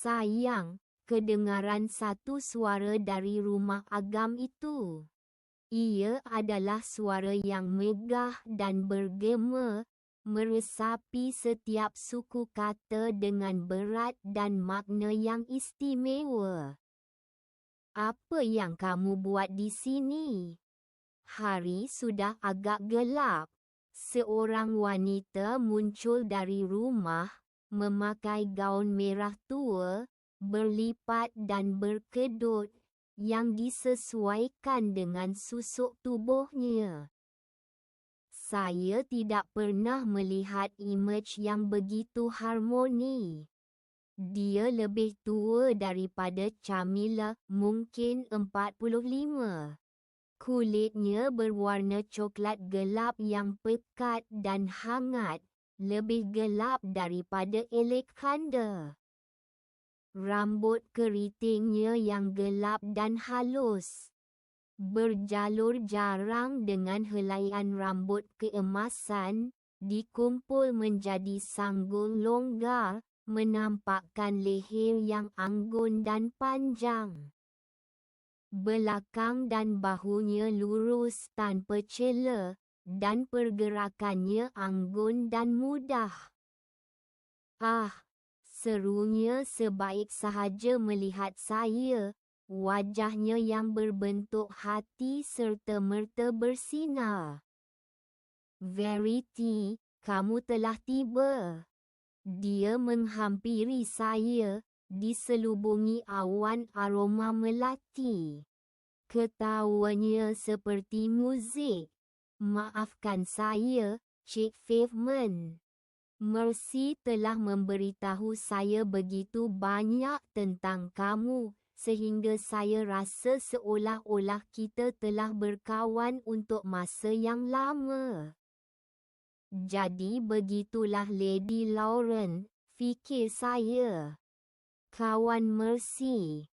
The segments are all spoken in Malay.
Sayang, kedengaran satu suara dari rumah agam itu. Ia adalah suara yang megah dan bergema, meresapi setiap suku kata dengan berat dan makna yang istimewa. Apa yang kamu buat di sini? Hari sudah agak gelap. Seorang wanita muncul dari rumah, memakai gaun merah tua, berlipat dan berkedut, yang disesuaikan dengan susuk tubuhnya. Saya tidak pernah melihat imej yang begitu harmoni. Dia lebih tua daripada Camilla, mungkin 45. Kulitnya berwarna coklat gelap yang pekat dan hangat, lebih gelap daripada Alexander. Rambut keritingnya yang gelap dan halus, berjalur jarang dengan helaian rambut keemasan, dikumpul menjadi sanggul longgar, menampakkan leher yang anggun dan panjang. Belakang dan bahunya lurus tanpa cela, dan pergerakannya anggun dan mudah. Ah, serunya sebaik sahaja melihat saya, wajahnya yang berbentuk hati serta-merta bersinar. Verity, kamu telah tiba. Dia menghampiri saya, diselubungi awan aroma melati. Ketawanya seperti muzik. Maafkan saya, Cik Pavement. Mercy telah memberitahu saya begitu banyak tentang kamu, sehingga saya rasa seolah-olah kita telah berkawan untuk masa yang lama. Jadi begitulah Lady Lauren, fikir saya. Kawan Mercy.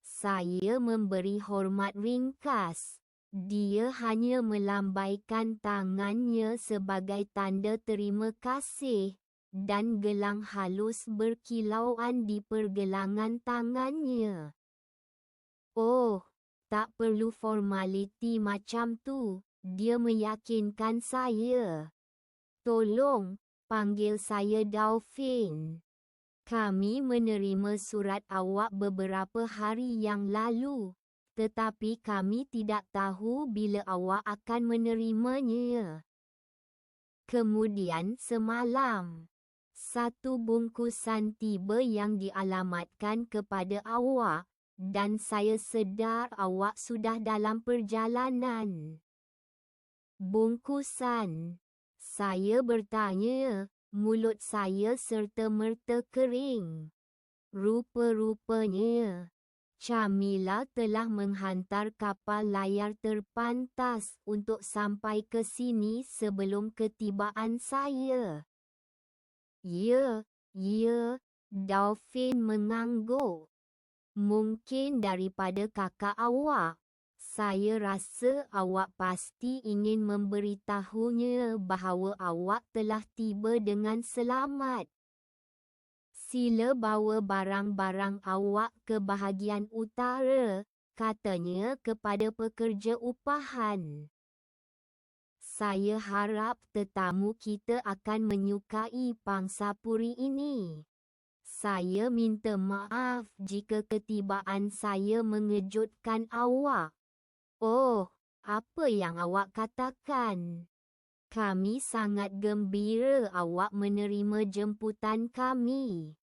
Saya memberi hormat ringkas. Dia hanya melambaikan tangannya sebagai tanda terima kasih, dan gelang halus berkilauan di pergelangan tangannya. Oh, tak perlu formaliti macam tu, dia meyakinkan saya. Tolong, panggil saya Dauphin. Kami menerima surat awak beberapa hari yang lalu, tetapi kami tidak tahu bila awak akan menerimanya. Kemudian semalam, satu bungkusan tiba yang dialamatkan kepada awak, dan saya sedar awak sudah dalam perjalanan. Bungkusan? Saya bertanya. Mulut saya serta-merta kering. Rupa-rupanya, Camilla telah menghantar kapal layar terpantas untuk sampai ke sini sebelum ketibaan saya. Ya, Dauphin mengangguk. Mungkin daripada kakak awak. Saya rasa awak pasti ingin memberitahunya bahawa awak telah tiba dengan selamat. Sila bawa barang-barang awak ke bahagian utara, katanya kepada pekerja upahan. Saya harap tetamu kita akan menyukai pangsapuri ini. Saya minta maaf jika ketibaan saya mengejutkan awak. Oh, apa yang awak katakan? Kami sangat gembira awak menerima jemputan kami.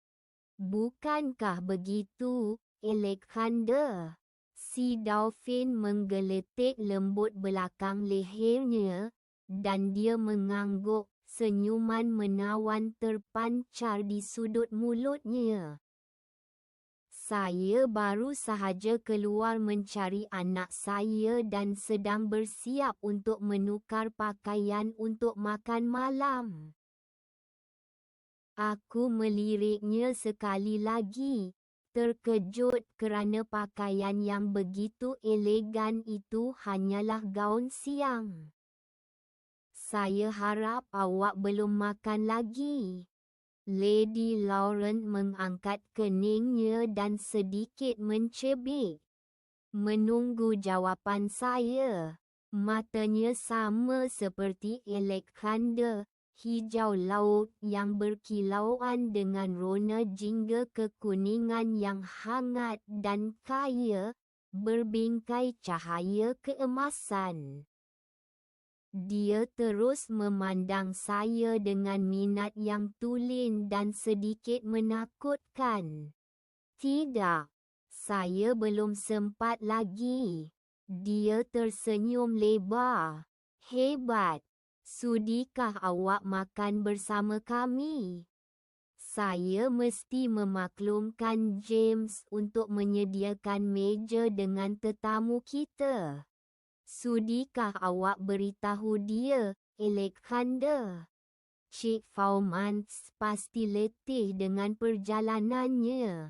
Bukankah begitu, Alexander? Si Dauphin menggeletik lembut belakang lehernya, dan dia mengangguk, senyuman menawan terpancar di sudut mulutnya. Saya baru sahaja keluar mencari anak saya dan sedang bersiap untuk menukar pakaian untuk makan malam. Aku meliriknya sekali lagi, terkejut kerana pakaian yang begitu elegan itu hanyalah gaun siang. Saya harap awak belum makan lagi. Lady Lauren mengangkat keningnya dan sedikit mencebik. Menunggu jawapan saya. Matanya sama seperti Alexander, hijau laut yang berkilauan dengan rona jingga kekuningan yang hangat dan kaya, berbingkai cahaya keemasan. Dia terus memandang saya dengan minat yang tulen dan sedikit menakutkan. Tidak, saya belum sempat lagi. Dia tersenyum lebar. Hebat. Sudikah awak makan bersama kami? Saya mesti memaklumkan James untuk menyediakan meja dengan tetamu kita. Sudikah awak beritahu dia, Alexander? Cik Faumans pasti letih dengan perjalanannya.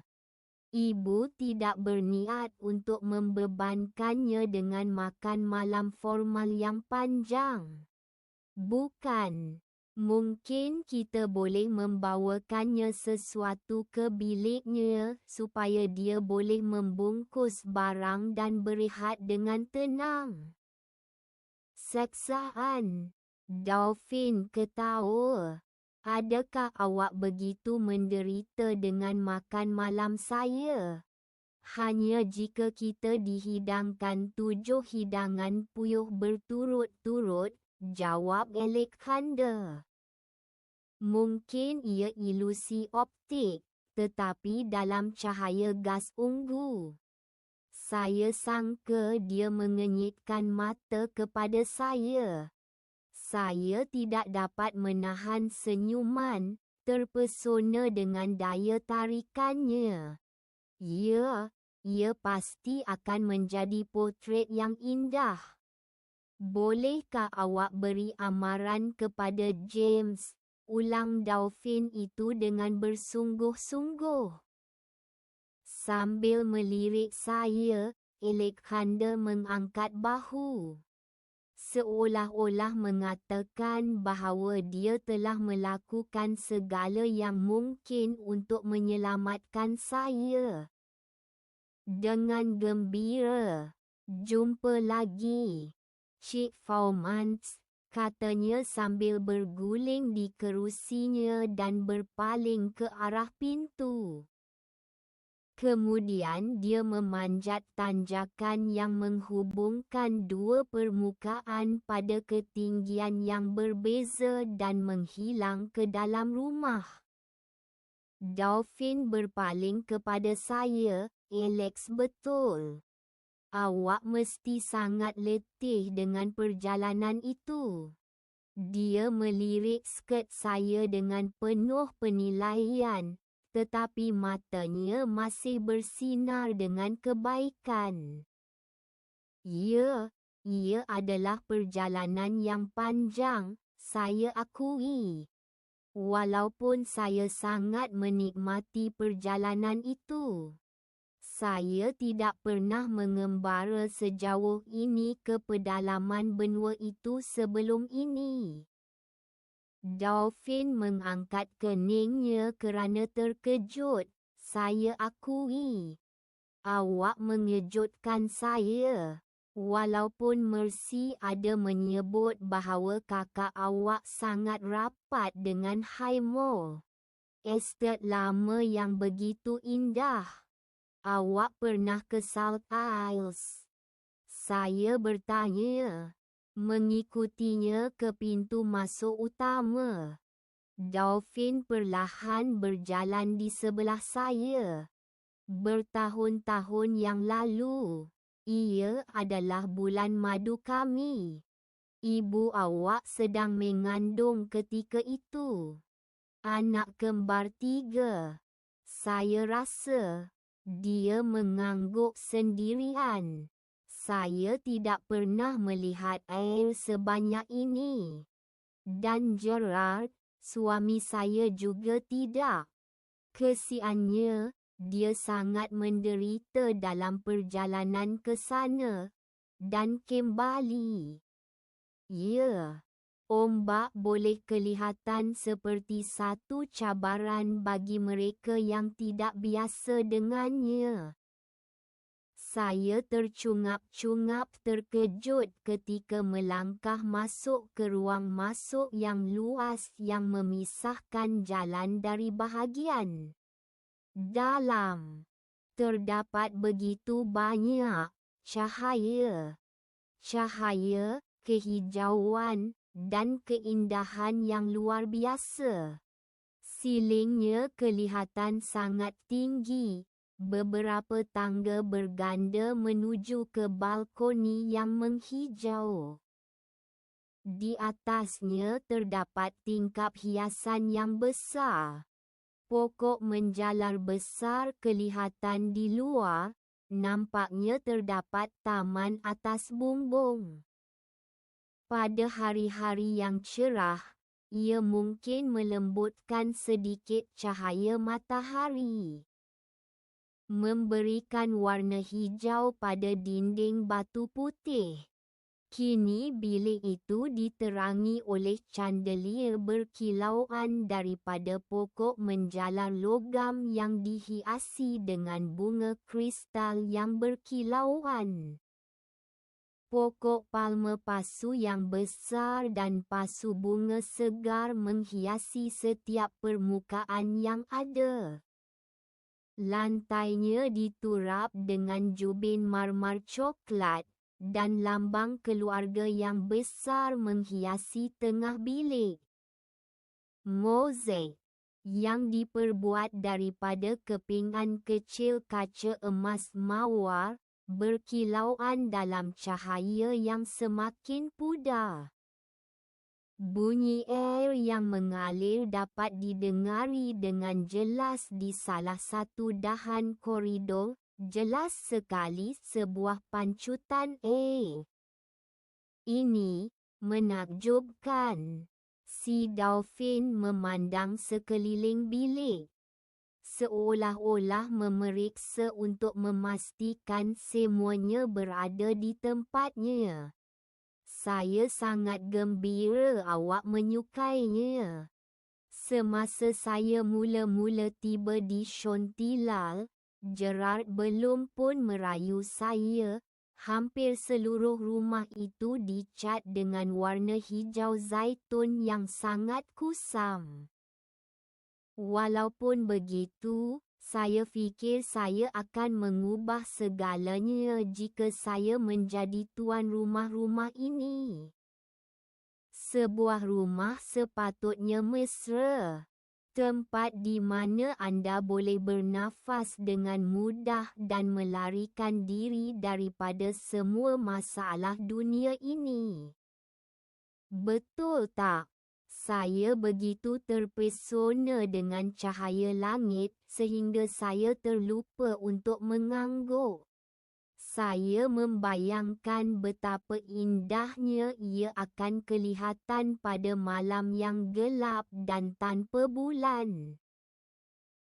Ibu tidak berniat untuk membebankannya dengan makan malam formal yang panjang. Bukan. Mungkin kita boleh membawakannya sesuatu ke biliknya supaya dia boleh membungkus barang dan berehat dengan tenang. Saksaan. Dolphin ketawa. Adakah awak begitu menderita dengan makan malam saya? Hanya jika kita dihidangkan 7 hidangan puyuh berturut-turut, jawab Alexander. Mungkin ia ilusi optik, tetapi dalam cahaya gas ungu. Saya sangka dia mengenyitkan mata kepada saya. Saya tidak dapat menahan senyuman, terpesona dengan daya tarikannya. Ya, ia pasti akan menjadi potret yang indah. Bolehkah awak beri amaran kepada James? Ulang Dolphin itu dengan bersungguh-sungguh. Sambil melirik saya, Alexander mengangkat bahu. Seolah-olah mengatakan bahawa dia telah melakukan segala yang mungkin untuk menyelamatkan saya. Dengan gembira. Jumpa lagi. Cik Faumans, katanya sambil berguling di kerusinya dan berpaling ke arah pintu. Kemudian dia memanjat tanjakan yang menghubungkan dua permukaan pada ketinggian yang berbeza dan menghilang ke dalam rumah. Dolphin berpaling kepada saya, Alex betul. Awak mesti sangat letih dengan perjalanan itu. Dia melirik skirt saya dengan penuh penilaian. Tetapi matanya masih bersinar dengan kebaikan. Ya, ia adalah perjalanan yang panjang, saya akui. Walaupun saya sangat menikmati perjalanan itu. Saya tidak pernah mengembara sejauh ini ke pedalaman benua itu sebelum ini. Dolphin mengangkat keningnya kerana terkejut. Saya akui. Awak mengejutkan saya. Walaupun Mercy ada menyebut bahawa kakak awak sangat rapat dengan Highmore. Estate lama yang begitu indah. Awak pernah ke South Isles? Saya bertanya. Mengikutinya ke pintu masuk utama. Dolphin perlahan berjalan di sebelah saya. Bertahun-tahun yang lalu, ia adalah bulan madu kami. Ibu awak sedang mengandung ketika itu. Anak kembar 3. Saya rasa dia mengangguk sendirian. Saya tidak pernah melihat air sebanyak ini. Dan Gerard, suami saya juga tidak. Kesiannya, dia sangat menderita dalam perjalanan ke sana dan kembali. Ya, Ombak boleh kelihatan seperti satu cabaran bagi mereka yang tidak biasa dengannya. Saya tercungap-cungap terkejut ketika melangkah masuk ke ruang masuk yang luas yang memisahkan jalan dari bahagian dalam. Terdapat begitu banyak cahaya, kehijauan, dan keindahan yang luar biasa. Silingnya kelihatan sangat tinggi. Beberapa tangga berganda menuju ke balkoni yang menghijau. Di atasnya terdapat tingkap hiasan yang besar. Pokok menjalar besar kelihatan di luar. Nampaknya terdapat taman atas bumbung. Pada hari-hari yang cerah, ia mungkin melembutkan sedikit cahaya matahari, memberikan warna hijau pada dinding batu putih. Kini bilik itu diterangi oleh chandelier berkilauan daripada pokok menjalar logam yang dihiasi dengan bunga kristal yang berkilauan. Pokok palma pasu yang besar dan pasu bunga segar menghiasi setiap permukaan yang ada. Lantainya diturap dengan jubin marmar coklat, dan lambang keluarga yang besar menghiasi tengah bilik. Mozaik yang diperbuat daripada kepingan kecil kaca emas mawar, berkilauan dalam cahaya yang semakin pudar. Bunyi air yang mengalir dapat didengari dengan jelas di salah satu dahan koridor. Jelas sekali sebuah pancutan air. Ini menakjubkan. Si dolphin memandang sekeliling bilik, seolah-olah memeriksa untuk memastikan semuanya berada di tempatnya. Saya sangat gembira awak menyukainya. Semasa saya mula-mula tiba di Shontilal, Gerard belum pun merayu saya. Hampir seluruh rumah itu dicat dengan warna hijau zaitun yang sangat kusam. Walaupun begitu, saya fikir saya akan mengubah segalanya jika saya menjadi tuan rumah ini. Sebuah rumah sepatutnya mesra. Tempat di mana anda boleh bernafas dengan mudah dan melarikan diri daripada semua masalah dunia ini. Betul tak? Saya begitu terpesona dengan cahaya langit sehingga saya terlupa untuk mengangguk. Saya membayangkan betapa indahnya ia akan kelihatan pada malam yang gelap dan tanpa bulan.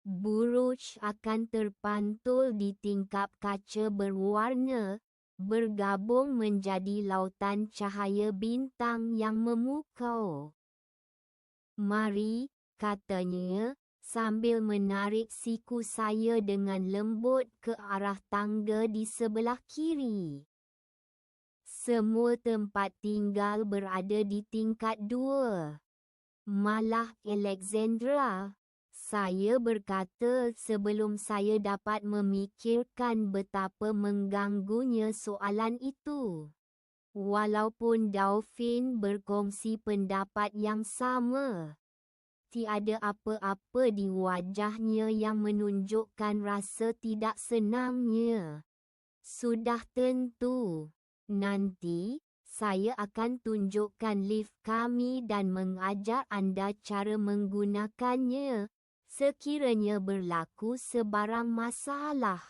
Buruj akan terpantul di tingkap kaca berwarna, bergabung menjadi lautan cahaya bintang yang memukau. "Mari," katanya, sambil menarik siku saya dengan lembut ke arah tangga di sebelah kiri. Semua tempat tinggal berada di tingkat 2. Malah Alexandra, saya berkata sebelum saya dapat memikirkan betapa mengganggunya soalan itu. Walaupun Dolphin berkongsi pendapat yang sama. Tiada apa-apa di wajahnya yang menunjukkan rasa tidak senangnya. Sudah tentu. Nanti, saya akan tunjukkan lift kami dan mengajar anda cara menggunakannya, sekiranya berlaku sebarang masalah.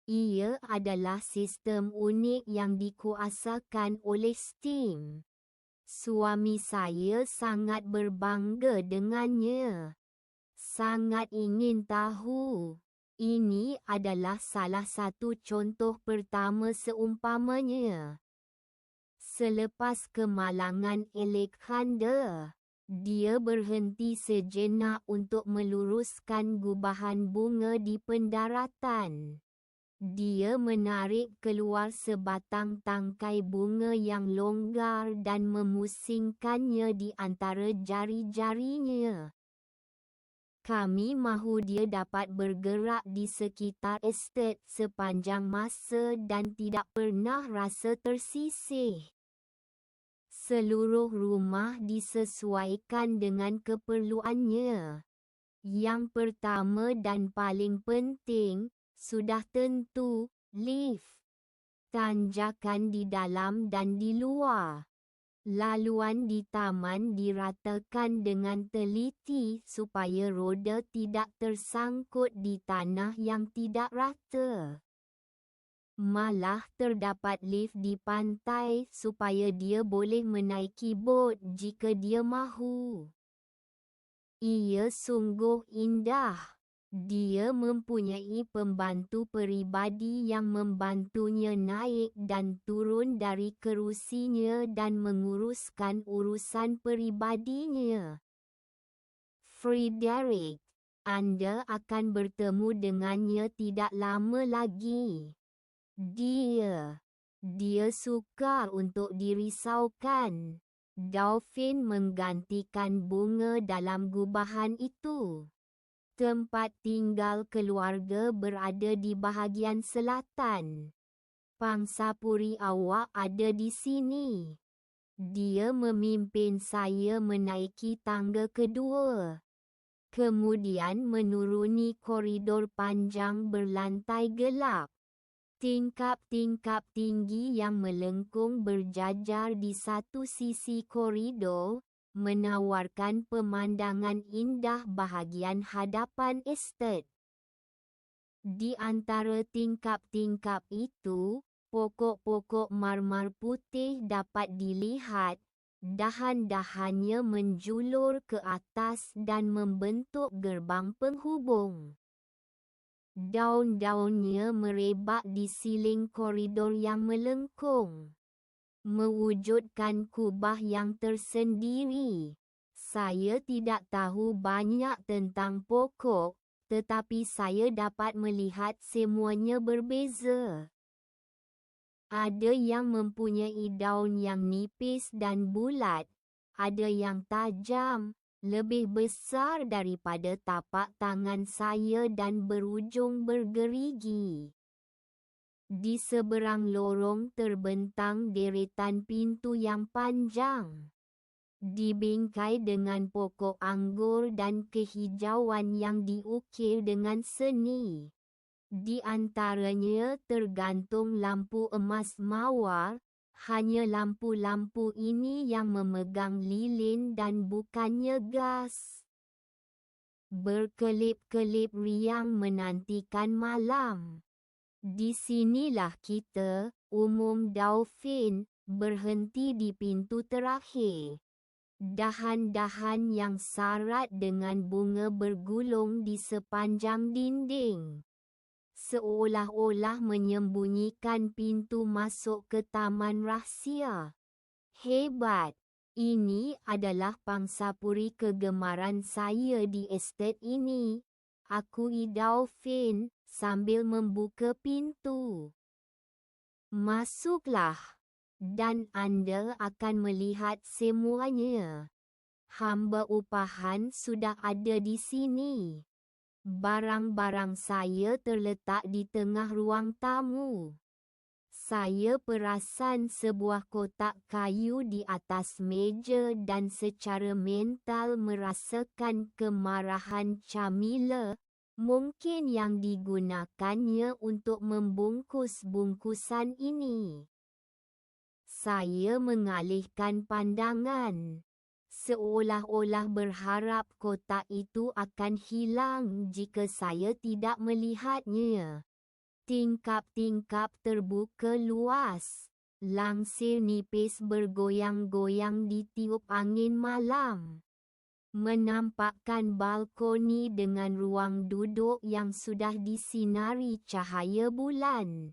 Ia adalah sistem unik yang dikuasakan oleh Steam. Suami saya sangat berbangga dengannya. Sangat ingin tahu. Ini adalah salah satu contoh pertama seumpamanya. Selepas kemalangan Alexander, dia berhenti sejenak untuk meluruskan gubahan bunga di pendaratan. Dia menarik keluar sebatang tangkai bunga yang longgar dan memusingkannya di antara jari-jarinya. Kami mahu dia dapat bergerak di sekitar estet sepanjang masa dan tidak pernah rasa tersisih. Seluruh rumah disesuaikan dengan keperluannya. Yang pertama dan paling penting, sudah tentu, lift. Tanjakan di dalam dan di luar. Laluan di taman diratakan dengan teliti supaya roda tidak tersangkut di tanah yang tidak rata. Malah terdapat lift di pantai supaya dia boleh menaiki bot jika dia mahu. Ia sungguh indah. Dia mempunyai pembantu peribadi yang membantunya naik dan turun dari kerusinya dan menguruskan urusan peribadinya. Frederick, Anda akan bertemu dengannya tidak lama lagi. Dia sukar untuk dirisaukan. Dauphin menggantikan bunga dalam gubahan itu. Tempat tinggal keluarga berada di bahagian selatan. Pangsapuri awak ada di sini. Dia memimpin saya menaiki tangga kedua. Kemudian menuruni koridor panjang berlantai gelap. Tingkap-tingkap tinggi yang melengkung berjajar di satu sisi koridor, menawarkan pemandangan indah bahagian hadapan estet. Di antara tingkap-tingkap itu, pokok-pokok marmar putih dapat dilihat, dahan-dahannya menjulur ke atas dan membentuk gerbang penghubung. Daun-daunnya merebak di siling koridor yang melengkung, mewujudkan kubah yang tersendiri. Saya tidak tahu banyak tentang pokok, tetapi saya dapat melihat semuanya berbeza. Ada yang mempunyai daun yang nipis dan bulat, ada yang tajam, lebih besar daripada tapak tangan saya dan berujung bergerigi. Di seberang lorong terbentang deretan pintu yang panjang. Dibingkai dengan pokok anggur dan kehijauan yang diukir dengan seni. Di antaranya tergantung lampu emas mawar. Hanya lampu-lampu ini yang memegang lilin dan bukannya gas. Berkelip-kelip riang menantikan malam. Di sinilah kita, umum Dauphin, berhenti di pintu terakhir. Dahan-dahan yang sarat dengan bunga bergulung di sepanjang dinding. Seolah-olah menyembunyikan pintu masuk ke taman rahsia. Hebat! Ini adalah pangsapuri kegemaran saya di estet ini. Akui Dauphin, sambil membuka pintu. Masuklah, dan Anda akan melihat semuanya. Hamba upahan sudah ada di sini. Barang-barang saya terletak di tengah ruang tamu. Saya perasan sebuah kotak kayu di atas meja dan secara mental merasakan kemarahan Camilla, mungkin yang digunakannya untuk membungkus bungkusan ini. Saya mengalihkan pandangan. Seolah-olah berharap kotak itu akan hilang jika saya tidak melihatnya. Tingkap-tingkap terbuka luas. Langsir nipis bergoyang-goyang ditiup angin malam. Menampakkan balkoni dengan ruang duduk yang sudah disinari cahaya bulan.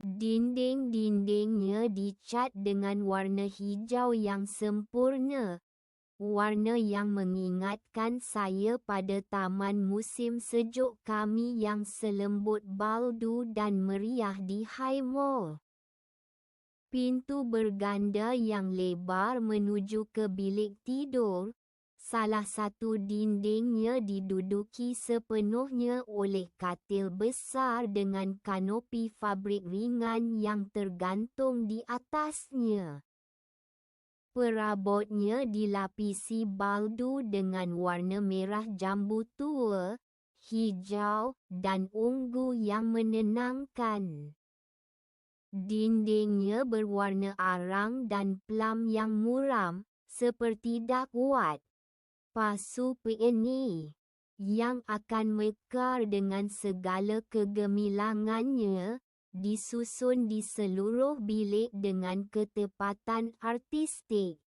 Dinding-dindingnya dicat dengan warna hijau yang sempurna, warna yang mengingatkan saya pada taman musim sejuk kami yang selembut baldu dan meriah di High Mall. Pintu berganda yang lebar menuju ke bilik tidur. Salah satu dindingnya diduduki sepenuhnya oleh katil besar dengan kanopi fabrik ringan yang tergantung di atasnya. Perabotnya dilapisi baldu dengan warna merah jambu tua, hijau, dan ungu yang menenangkan. Dindingnya berwarna arang dan plam yang muram, seperti duckwood. Pasu peeni yang akan mekar dengan segala kegemilangannya, disusun di seluruh bilik dengan ketepatan artistik.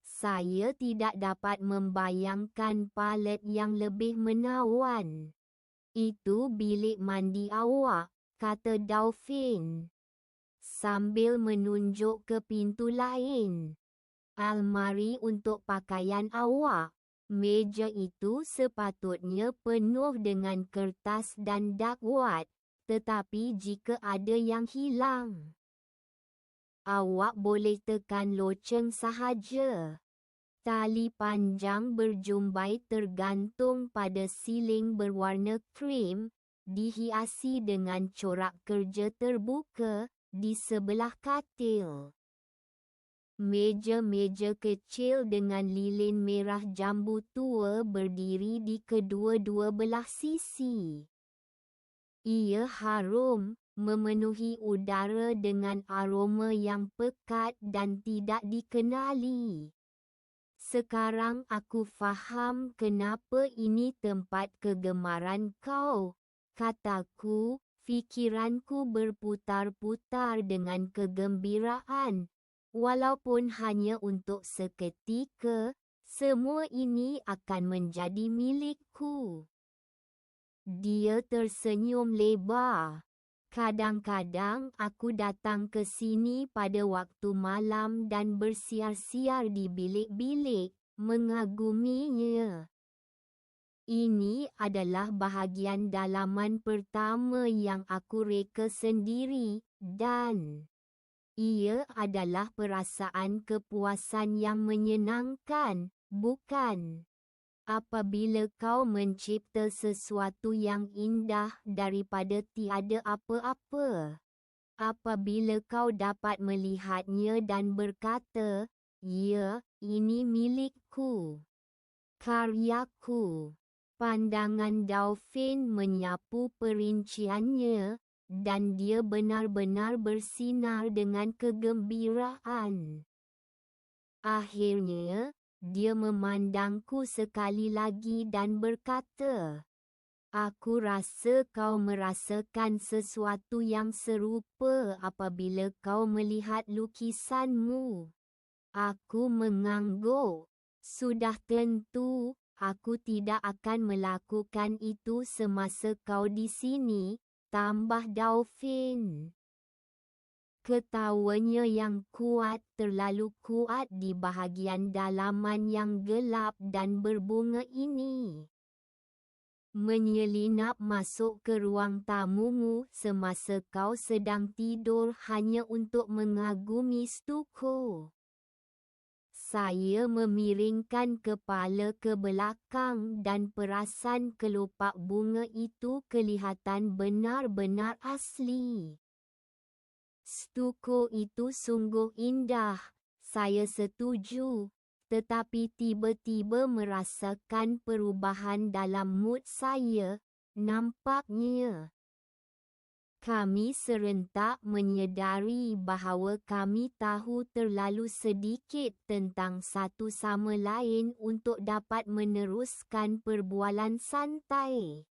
Saya tidak dapat membayangkan palet yang lebih menawan. Itu bilik mandi awak, kata Dauphin, sambil menunjuk ke pintu lain. Almari untuk pakaian awak. Meja itu sepatutnya penuh dengan kertas dan duckwood, tetapi jika ada yang hilang, awak boleh tekan loceng sahaja. Tali panjang berjumbai tergantung pada siling berwarna krim, dihiasi dengan corak kerja terbuka di sebelah katil. Meja-meja kecil dengan lilin merah jambu tua berdiri di kedua-dua belah sisi. Ia harum, memenuhi udara dengan aroma yang pekat dan tidak dikenali. Sekarang aku faham kenapa ini tempat kegemaran kau, kataku, fikiranku berputar-putar dengan kegembiraan. Walaupun hanya untuk seketika, semua ini akan menjadi milikku. Dia tersenyum lebar. Kadang-kadang aku datang ke sini pada waktu malam dan bersiar-siar di bilik-bilik, mengaguminya. Ini adalah bahagian dalaman pertama yang aku reka sendiri, dan ia adalah perasaan kepuasan yang menyenangkan, bukan? Apabila kau mencipta sesuatu yang indah daripada tiada apa-apa. Apabila kau dapat melihatnya dan berkata, "Ya, ini milikku. Karyaku." Pandangan Dauphin menyapu perinciannya, dan dia benar-benar bersinar dengan kegembiraan. Akhirnya, dia memandangku sekali lagi dan berkata, "Aku rasa kau merasakan sesuatu yang serupa apabila kau melihat lukisanmu." Aku mengangguk. "Sudah tentu, aku tidak akan melakukan itu semasa kau di sini," tambah Dauphin. Ketawanya yang kuat terlalu kuat di bahagian dalaman yang gelap dan berbunga ini. "Menyelinap masuk ke ruang tamumu semasa kau sedang tidur hanya untuk mengagumi stuko." Saya memiringkan kepala ke belakang dan perasan kelopak bunga itu kelihatan benar-benar asli. "Stuko itu sungguh indah," saya setuju, tetapi tiba-tiba merasakan perubahan dalam mood saya, nampaknya. Kami serentak menyedari bahawa kami tahu terlalu sedikit tentang satu sama lain untuk dapat meneruskan perbualan santai.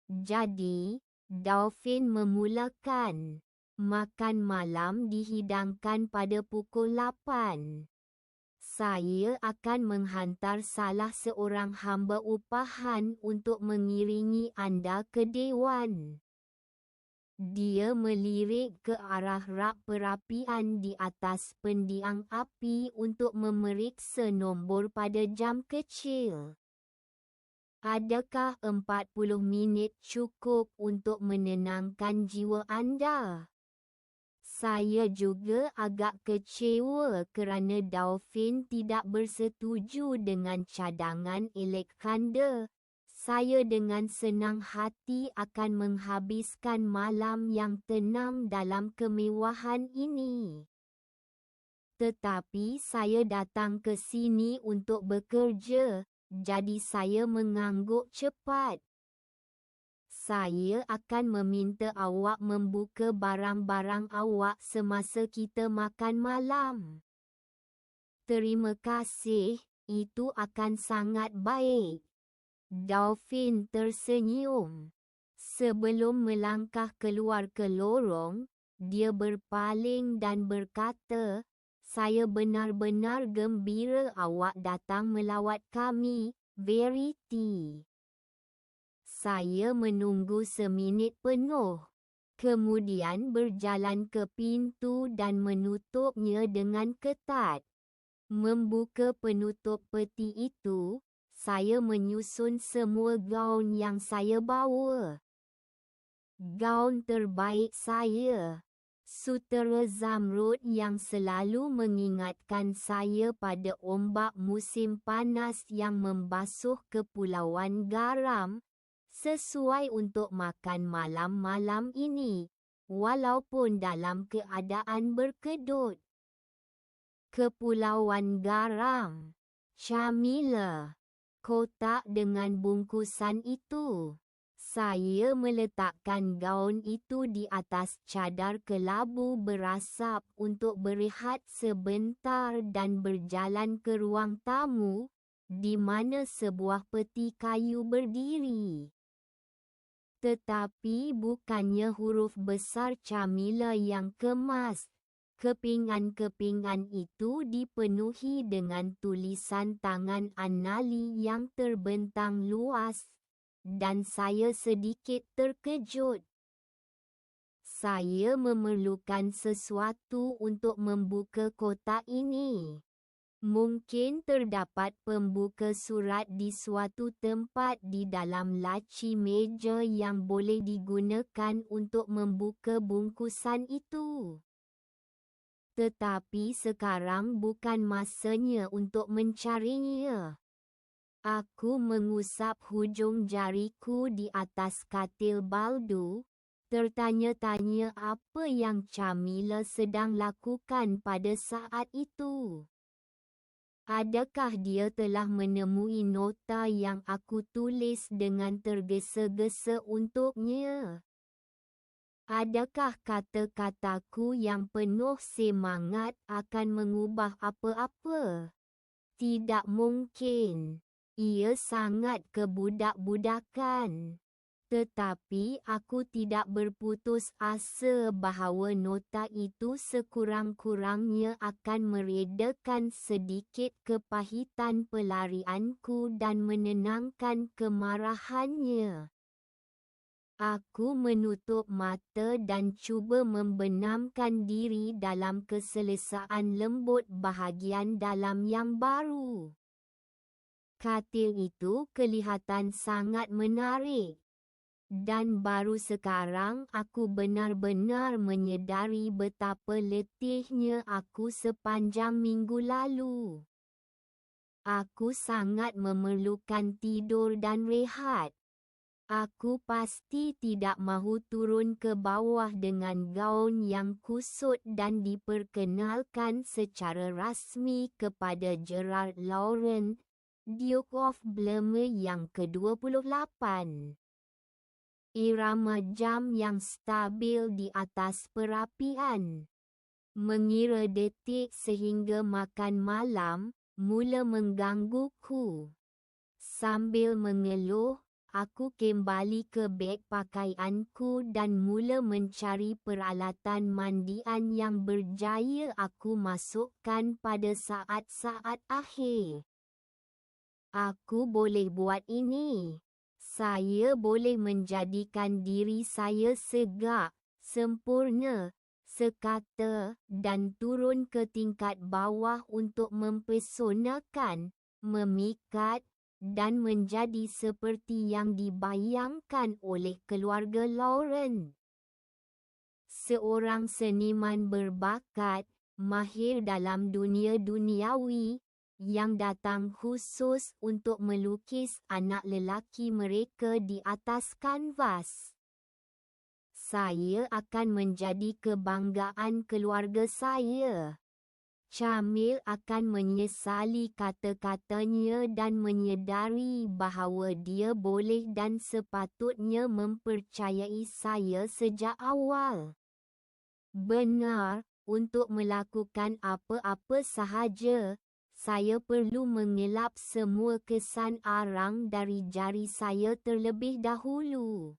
Jadi, Dauphin memulakan. Makan malam dihidangkan pada pukul 8. Saya akan menghantar salah seorang hamba upahan untuk mengiringi anda ke dewan. Dia melirik ke arah rak perapian di atas pendiang api untuk memeriksa nombor pada jam kecil. Adakah 40 minit cukup untuk menenangkan jiwa anda? Saya juga agak kecewa kerana Dolphin tidak bersetuju dengan cadangan Alexander. Saya dengan senang hati akan menghabiskan malam yang tenang dalam kemewahan ini. Tetapi saya datang ke sini untuk bekerja, jadi saya mengangguk cepat. Saya akan meminta awak membuka barang-barang awak semasa kita makan malam. Terima kasih, itu akan sangat baik. Dolphin tersenyum. Sebelum melangkah keluar ke lorong, dia berpaling dan berkata, "Saya benar-benar gembira awak datang melawat kami, Verity." Saya menunggu seminit penuh. Kemudian berjalan ke pintu dan menutupnya dengan ketat. Membuka penutup peti itu, saya menyusun semua gaun yang saya bawa. Gaun terbaik saya. Sutera zamrud yang selalu mengingatkan saya pada ombak musim panas yang membasuh kepulauan garam, sesuai untuk makan malam-malam ini, walaupun dalam keadaan berkedut. Kepulauan garam. Camilla. Kotak dengan bungkusan itu. Saya meletakkan gaun itu di atas cadar kelabu berasap untuk berehat sebentar dan berjalan ke ruang tamu, di mana sebuah peti kayu berdiri. Tetapi bukannya huruf besar Camilla yang kemas. Kepingan-kepingan itu dipenuhi dengan tulisan tangan Anali yang terbentang luas, dan saya sedikit terkejut. Saya memerlukan sesuatu untuk membuka kotak ini. Mungkin terdapat pembuka surat di suatu tempat di dalam laci meja yang boleh digunakan untuk membuka bungkusan itu. Tetapi sekarang bukan masanya untuk mencarinya. Aku mengusap hujung jariku di atas katil baldu, tertanya-tanya apa yang Camilla sedang lakukan pada saat itu. Adakah dia telah menemui nota yang aku tulis dengan tergesa-gesa untuknya? Adakah kata-kataku yang penuh semangat akan mengubah apa-apa? Tidak mungkin. Ia sangat kebudak-budakan. Tetapi aku tidak berputus asa bahawa nota itu sekurang-kurangnya akan meredakan sedikit kepahitan pelarianku dan menenangkan kemarahannya. Aku menutup mata dan cuba membenamkan diri dalam keselesaan lembut bahagian dalam yang baru. Katil itu kelihatan sangat menarik. Dan baru sekarang aku benar-benar menyedari betapa letihnya aku sepanjang minggu lalu. Aku sangat memerlukan tidur dan rehat. Aku pasti tidak mahu turun ke bawah dengan gaun yang kusut dan diperkenalkan secara rasmi kepada Gerard Laurent, Duke of Bleme yang ke-28. Irama jam yang stabil di atas perapian. Mengira detik sehingga makan malam mula menggangguku. Sambil mengeluh, aku kembali ke beg pakaianku dan mula mencari peralatan mandian yang berjaya aku masukkan pada saat-saat akhir. Aku boleh buat ini. Saya boleh menjadikan diri saya segak, sempurna, sekata, dan turun ke tingkat bawah untuk mempesonakan, memikat, dan menjadi seperti yang dibayangkan oleh keluarga Lauren. Seorang seniman berbakat, mahir dalam dunia duniawi, yang datang khusus untuk melukis anak lelaki mereka di atas kanvas. Saya akan menjadi kebanggaan keluarga saya. Camille akan menyesali kata-katanya dan menyedari bahawa dia boleh dan sepatutnya mempercayai saya sejak awal. Benar, untuk melakukan apa-apa sahaja, saya perlu mengelap semua kesan arang dari jari saya terlebih dahulu.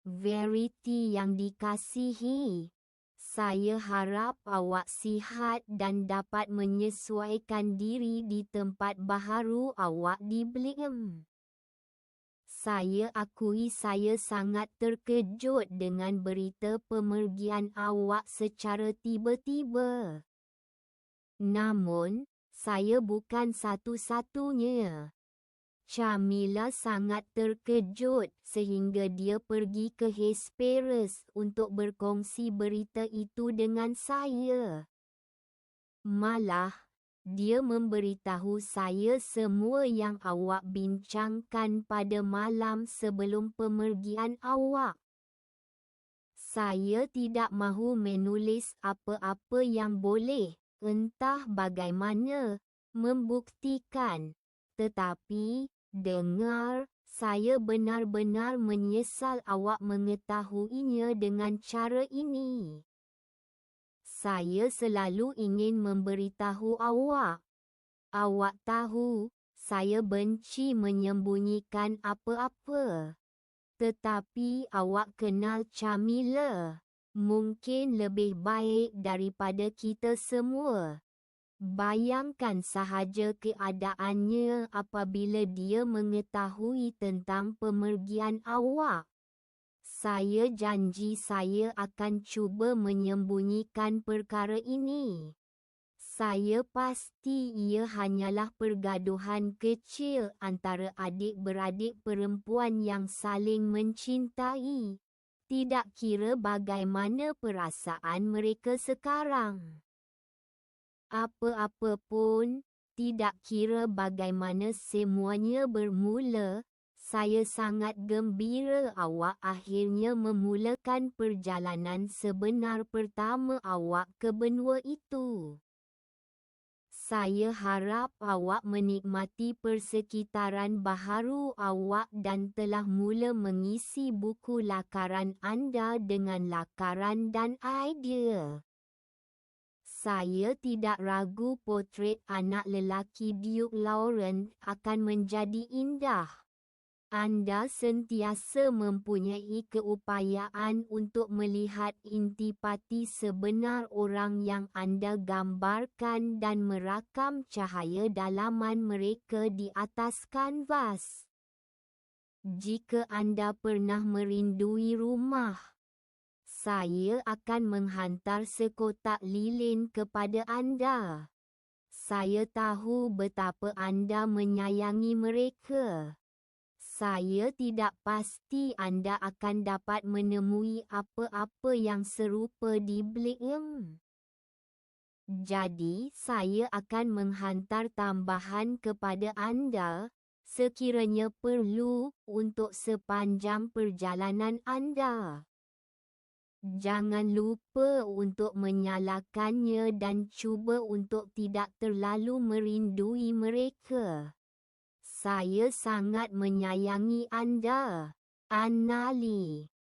Verity yang dikasihi, saya harap awak sihat dan dapat menyesuaikan diri di tempat baharu awak di Bligham. Saya akui saya sangat terkejut dengan berita pemergian awak secara tiba-tiba. Namun, saya bukan satu-satunya. Camilla sangat terkejut sehingga dia pergi ke Hesperus untuk berkongsi berita itu dengan saya. Malah, dia memberitahu saya semua yang awak bincangkan pada malam sebelum pemergian awak. Saya tidak mahu menulis apa-apa yang boleh, entah bagaimana, membuktikan. Tetapi, dengar, saya benar-benar menyesal awak mengetahuinya dengan cara ini. Saya selalu ingin memberitahu awak. Awak tahu, saya benci menyembunyikan apa-apa. Tetapi awak kenal Camilla. Mungkin lebih baik daripada kita semua. Bayangkan sahaja keadaannya apabila dia mengetahui tentang pemergian awak. Saya janji saya akan cuba menyembunyikan perkara ini. Saya pasti ia hanyalah pergaduhan kecil antara adik-beradik perempuan yang saling mencintai. Tidak kira bagaimana perasaan mereka sekarang. Apa-apa pun, tidak kira bagaimana semuanya bermula, saya sangat gembira awak akhirnya memulakan perjalanan sebenar pertama awak ke benua itu. Saya harap awak menikmati persekitaran baharu awak dan telah mula mengisi buku lakaran anda dengan lakaran dan idea. Saya tidak ragu potret anak lelaki Duke Lauren akan menjadi indah. Anda sentiasa mempunyai keupayaan untuk melihat intipati sebenar orang yang anda gambarkan dan merakam cahaya dalaman mereka di atas kanvas. Jika anda pernah merindui rumah, saya akan menghantar sekotak lilin kepada anda. Saya tahu betapa anda menyayangi mereka. Saya tidak pasti anda akan dapat menemui apa-apa yang serupa di Bligham. Jadi, saya akan menghantar tambahan kepada anda, sekiranya perlu, untuk sepanjang perjalanan anda. Jangan lupa untuk menyalakannya dan cuba untuk tidak terlalu merindui mereka. Saya sangat menyayangi anda, Anna Lee.